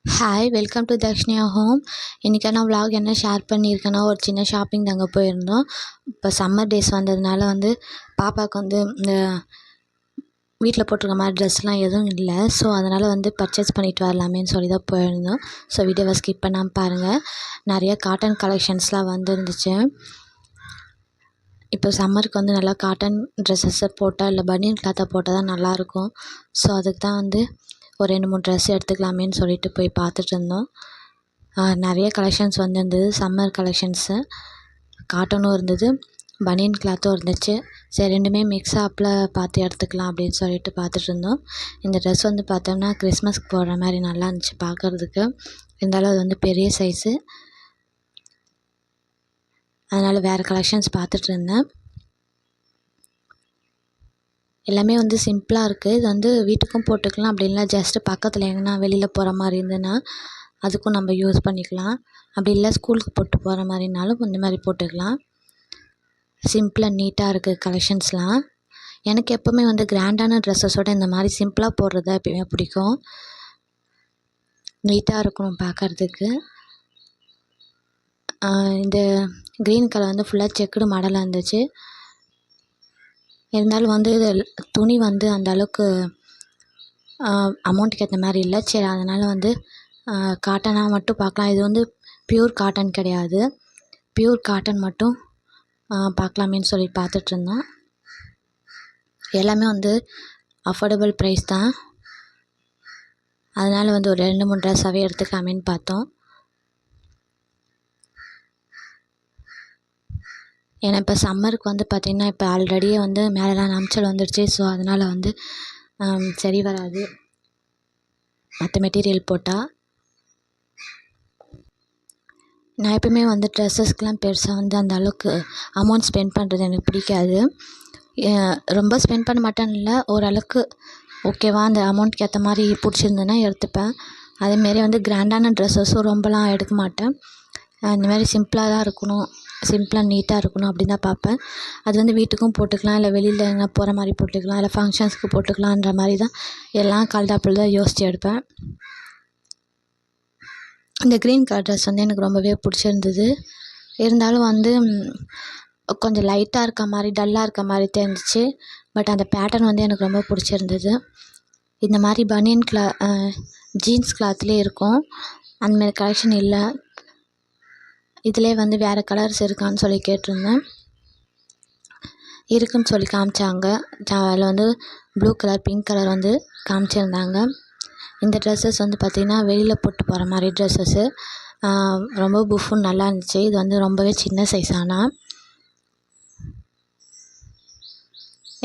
Hi welcome to Dakshiniya home. இன்றைக்கான vlog என்ன share பண்ணியிருக்கேன்னா, ஒரு சின்ன ஷாப்பிங் தாங்க போயிருந்தோம். இப்போ சம்மர் டேஸ் வந்ததுனால பாப்பாவுக்கு இந்த வீட்டில் போட்டிருக்க மாதிரி ட்ரெஸ்லாம் எதுவும் இல்லை. ஸோ அதனால் பர்ச்சேஸ் பண்ணிட்டு வரலாமேன்னு சொல்லி தான் போயிருந்தோம். ஸோ வீடியோவை ஸ்கிப் பண்ணாமல் பாருங்கள். நிறைய காட்டன் கலெக்ஷன்ஸ்லாம் வந்துருந்துச்சு. இப்போ சம்மருக்கு நல்லா காட்டன் ட்ரெஸ்ஸஸை போட்டால் இல்லை பனியன் கிளாத்தை போட்டால் தான் நல்லாயிருக்கும். ஸோ அதுக்கு தான் ஒரு 2-3 ட்ரெஸ் எடுத்துக்கலாமேன்னு சொல்லிட்டு போய் பார்த்துட்டு இருந்தோம். நிறைய கலெக்ஷன்ஸ் வந்திருந்தது. சம்மர் கலெக்ஷன்ஸு காட்டனும் இருந்தது, பனியன் கிளாத்தும் இருந்துச்சு. சரி, ரெண்டுமே மிக்ஸாப்பில் பார்த்து எடுத்துக்கலாம் அப்படின்னு சொல்லிட்டு பார்த்துட்டு இருந்தோம். இந்த ட்ரெஸ் பார்த்தோம்னா கிறிஸ்மஸ்க்கு போடுற மாதிரி நல்லா இருந்துச்சு பார்க்குறதுக்கு. இருந்தாலும் அது பெரிய சைஸு, அதனால் வேறு கலெக்ஷன்ஸ் பார்த்துட்டு இருந்தேன். எல்லாமே சிம்பிளாக இருக்குது. இது வீட்டுக்கும் போட்டுக்கலாம், அப்படி இல்லை ஜஸ்ட்டு பக்கத்தில் எங்கன்னா வெளியில் போகிற மாதிரி இருந்ததுன்னா அதுக்கும் நம்ம யூஸ் பண்ணிக்கலாம். அப்படி இல்லை ஸ்கூலுக்கு போட்டு போகிற மாதிரினாலும் இந்த மாதிரி போட்டுக்கலாம். சிம்பிளாக நீட்டாக இருக்குது கலெக்ஷன்ஸ்லாம். எனக்கு எப்போவுமே கிராண்டான ட்ரெஸ்ஸஸோட இந்த மாதிரி சிம்பிளாக போடுறது எப்பயுமே பிடிக்கும். நீட்டாக இருக்கணும் பார்க்குறதுக்கு. இந்த க்ரீன் கலர் ஃபுல்லாக செக்குடு மாடலாக இருந்துச்சு. இருந்தாலும் இது துணி அந்த அளவுக்கு அமௌண்ட்டுக்கு ஏற்ற மாதிரி இல்லை. சரி, அதனால் காட்டனாக மட்டும் பார்க்கலாம். இது பியூர் காட்டன் கிடையாது, பியூர் காட்டன் மட்டும் பார்க்கலாமேன்னு சொல்லி பார்த்துட்ருந்தோம். எல்லாமே அஃபோர்டபுள் ப்ரைஸ் தான். அதனால் ஒரு 2-3 ட்ரெஸ்ஸாகவே எடுத்துக்கலாமேன்னு பார்த்தோம். ஏன்னா இப்போ சம்மருக்கு பார்த்திங்கன்னா இப்போ ஆல்ரெடியே மேலெலாம் நமைச்சல் வந்துடுச்சு. ஸோ அதனால் சரி வராது மற்ற மெட்டீரியல் போட்டால். நான் எப்பவுமே ட்ரெஸ்ஸஸ்க்கெலாம் பெருசாக அந்த அளவுக்கு அமௌண்ட் ஸ்பெண்ட் பண்ணுறது எனக்கு பிடிக்காது. ரொம்ப ஸ்பெண்ட் பண்ண மாட்டேன்னு இல்லை, ஓரளவுக்கு ஓகேவா அந்த அமௌண்ட்டுக்கு ஏற்ற மாதிரி பிடிச்சிருந்ததுன்னா எடுத்துப்பேன். அதேமாரி கிராண்டான ட்ரெஸ்ஸஸும் ரொம்பலாம் எடுக்க மாட்டேன். இந்த மாதிரி சிம்பிளாக தான் இருக்கணும், சிம்பிளாக நீட்டாக இருக்கணும் அப்படின்னு தான் பார்ப்பேன். அது வீட்டுக்கும் போட்டுக்கலாம், இல்லை வெளியில் எங்கே போகிற மாதிரி போட்டுக்கலாம், இல்லை ஃபங்க்ஷன்ஸ்க்கு போட்டுக்கலான்ற மாதிரி தான் எல்லாம் கலந்தாப்பில் தான் யோசித்து எடுப்பேன். இந்த க்ரீன் கலர் ட்ரெஸ் எனக்கு ரொம்பவே பிடிச்சிருந்தது. இருந்தாலும் கொஞ்சம் லைட்டாக இருக்க மாதிரி, டல்லாக இருக்க மாதிரி தெரிஞ்சிச்சு. பட் அந்த பேட்டர்ன் எனக்கு ரொம்ப பிடிச்சிருந்தது. இந்த மாதிரி பனியன் ஜீன்ஸ் கிளாத்லேயே இருக்கும், அந்தமாதிரி கலெக்ஷன் இல்லை. இதிலே வேறு கலர்ஸ் இருக்கான்னு சொல்லி கேட்டிருந்தேன். இருக்குன்னு சொல்லி காமிச்சாங்க. அதில் ப்ளூ கலர், பிங்க் கலர் காமிச்சிருந்தாங்க. இந்த ட்ரெஸ்ஸஸ் பார்த்திங்கன்னா வெளியில் போட்டு போகிற மாதிரி ட்ரெஸ்ஸஸ்ஸு. ரொம்ப புஃப்னு நல்லா இருந்துச்சு. இது ரொம்பவே சின்ன சைஸ். ஆனால்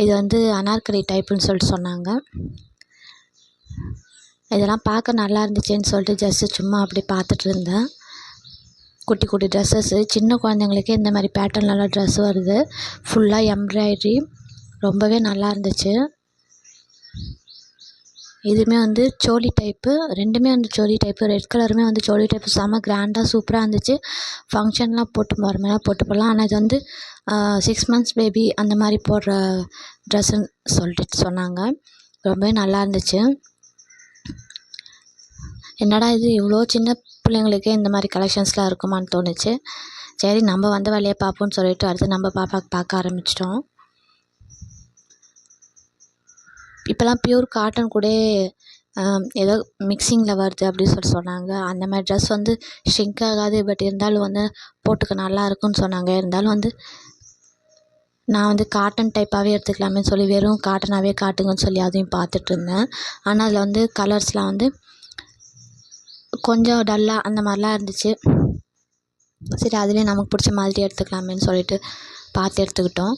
இது அனார்கலி டைப்புன்னு சொல்லிட்டு சொன்னாங்க. இதெல்லாம் பார்க்க நல்லா இருந்துச்சுன்னு சொல்லிட்டு ஜஸ்ட்டு சும்மா அப்படி பார்த்துட்டு இருந்தேன். குட்டி குட்டி ட்ரெஸ்ஸஸ்ஸு, சின்ன குழந்தைங்களுக்கே இந்த மாதிரி பேட்டர்ன்லலாம் ட்ரெஸ் வருது. ஃபுல்லாக எம்ப்ராய்ட்ரி, ரொம்பவே நல்லா இருந்துச்சு. இதுவுமே சோலி டைப்பு, ரெண்டுமே சோலி டைப்பு. ரெட் கலருமே சோலி டைப்பு, செம்ம கிராண்டாக சூப்பராக இருந்துச்சு. ஃபங்க்ஷன்லாம் போட்டு போகிற மாதிரிலாம் போட்டு போகலாம். ஆனால் இது 6 months பேபி அந்த மாதிரி போடுற ட்ரெஸ்ஸுன்னு சொல்லிட்டு சொன்னாங்க. ரொம்பவே நல்லா இருந்துச்சு. என்னடா இது இவ்வளோ சின்ன பிள்ளைங்களுக்கே இந்த மாதிரி கலெக்ஷன்ஸ்லாம் இருக்குமான்னு தோணுச்சு. சரி, நம்ம வேலையை பார்ப்போம்னு சொல்லிட்டு அடுத்து நம்ம பாப்பாவுக்கு பார்க்க ஆரம்பிச்சிட்டோம். இப்போலாம் பியூர் காட்டன் கூட ஏதோ மிக்சிங்கில் வருது அப்படின்னு சொல்லிட்டு சொன்னாங்க. அந்த மாதிரி ட்ரெஸ் ஷ்ரிங்க் ஆகாது, பட் இருந்தாலும் போட்டுக்க நல்லா இருக்குன்னு சொன்னாங்க. இருந்தாலும் நான் காட்டன் டைப்பாகவே எடுத்துக்கலாமேன்னு சொல்லி வெறும் காட்டனாகவே காட்டுங்கன்னு சொல்லி அதையும் பார்த்துட்டு இருந்தேன். ஆனால் அதில் கலர்ஸ்லாம் கொஞ்சம் டல்லாக அந்த மாதிரிலாம் இருந்துச்சு. சரி, அதுலேயே நமக்கு பிடிச்ச மாதிரி எடுத்துக்கலாமேன்னு சொல்லிட்டு பார்த்து எடுத்துக்கிட்டோம்.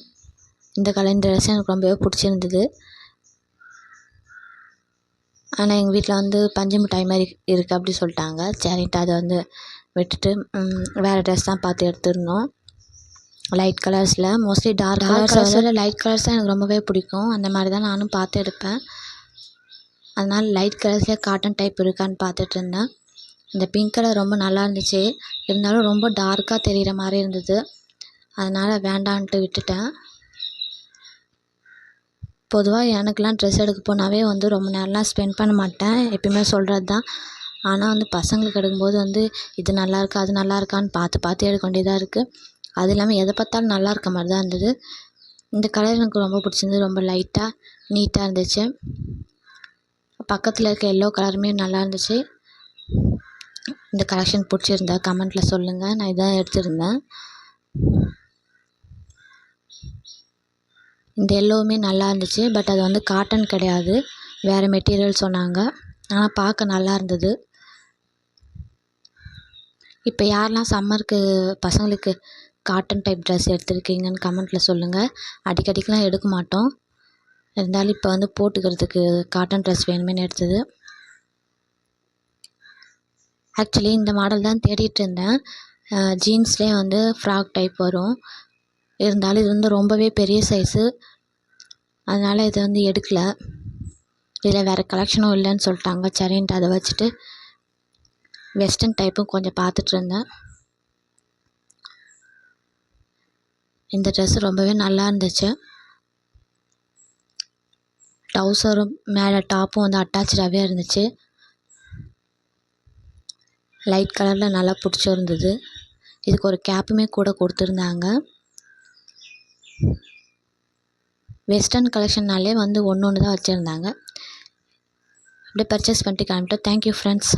இந்த ட்ரெஸ் எனக்கு ரொம்பவே பிடிச்சிருந்தது. ஆனால் எங்கள் வீட்டில் பஞ்சு மிட்டாய் மாதிரி இருக்குது அப்படி சொல்லிட்டாங்க. சரின்ட்டு அதை விட்டுட்டு வேறு ட்ரெஸ் தான் பார்த்து எடுத்துருந்தோம். லைட் கலர்ஸில், மோஸ்ட்லி டார்க் கலர்ஸில் லைட் கலர்ஸ் தான் எனக்கு ரொம்பவே பிடிக்கும். அந்த மாதிரி தான் நானும் பார்த்து எடுப்பேன். அதனால் லைட் கலர்ஸ்லேயே காட்டன் டைப் இருக்கான்னு பார்த்துட்டு இருந்தேன். இந்த பிங்க் கலர் ரொம்ப நல்லா இருந்துச்சு. இருந்தாலும் ரொம்ப டார்க்காக தெரிகிற மாதிரி இருந்தது. அதனால் வேண்டான்ட்டு விட்டுட்டேன். பொதுவாக எனக்கெலாம் ட்ரெஸ் எடுக்க போனாவே ரொம்ப நேரம்லாம் ஸ்பெண்ட் பண்ண மாட்டேன். எப்பயுமே சொல்கிறது தான். ஆனால் வந்து பசங்களுக்கு எடுக்கும்போது வந்து இது நல்லா இருக்கா அது நல்லா இருக்கான்னு பார்த்து பார்த்து எடுக்க வேண்டியதாக இருக்குது. அது இல்லாமல் எதை பார்த்தாலும் நல்லா இருக்க மாதிரி தான் இருந்தது. இந்த கலர் எனக்கு ரொம்ப பிடிச்சிருந்தது. ரொம்ப லைட்டாக நீட்டாக இருந்துச்சு. பக்கத்தில் இருக்க எல்லோ கலருமே நல்லா இருந்துச்சு. இந்த கலெக்ஷன் பிடிச்சிருந்தா கமெண்ட்டில் சொல்லுங்கள். நான் இதான் எடுத்திருந்தேன். இந்த எல்லோவுமே நல்லா இருந்துச்சு. பட் அது வந்து காட்டன் கிடையாது, வேறு மெட்டீரியல் சொன்னாங்க. ஆனால் பார்க்க நல்லா இருந்தது. இப்போ யாரெல்லாம் சம்மருக்கு பசங்களுக்கு காட்டன் டைப் ட்ரெஸ் எடுத்திருக்கீங்கன்னு கமெண்ட்டில் சொல்லுங்கள். அடிக்கடிக்கெலாம் எடுக்க மாட்டோம், இருந்தாலும் இப்போ வந்து போட்டுக்கிறதுக்கு காட்டன் ட்ரெஸ் வேணுமேனு எடுத்தது. ஆக்சுவலி இந்த மாடல் தான் தேடிட்டு இருந்தேன். ஜீன்ஸ்லேயே வந்து ஃப்ராக் டைப் வரும். இருந்தாலும் இது வந்து ரொம்பவே பெரிய சைஸு, அதனால் இதை வந்து எடுக்கலை. இதில் வேறு கலெக்ஷனும் இல்லைன்னு சொல்லிட்டாங்க. சரின்ட்டு அதை வச்சுட்டு வெஸ்டர்ன் டைப்பும் கொஞ்சம் பார்த்துட்டு இருந்தேன். இந்த ட்ரெஸ்ஸு ரொம்பவே நல்லா இருந்துச்சு. ட்ரௌசரும் மேலே டாப்பும் வந்து அட்டாச்சாகவே இருந்துச்சு. லைட் கலரில் நல்லா பிடிச்சிருந்தது. இதுக்கு ஒரு கேப்புமே கூட கொடுத்துருந்தாங்க. வெஸ்டர்ன் கலெக்ஷன்னாலே வந்து ஒன்று தான் வச்சுருந்தாங்க. அப்படியே பர்ச்சேஸ் பண்ணிட்டு கிளம்பிட்டோம். Thank you friends.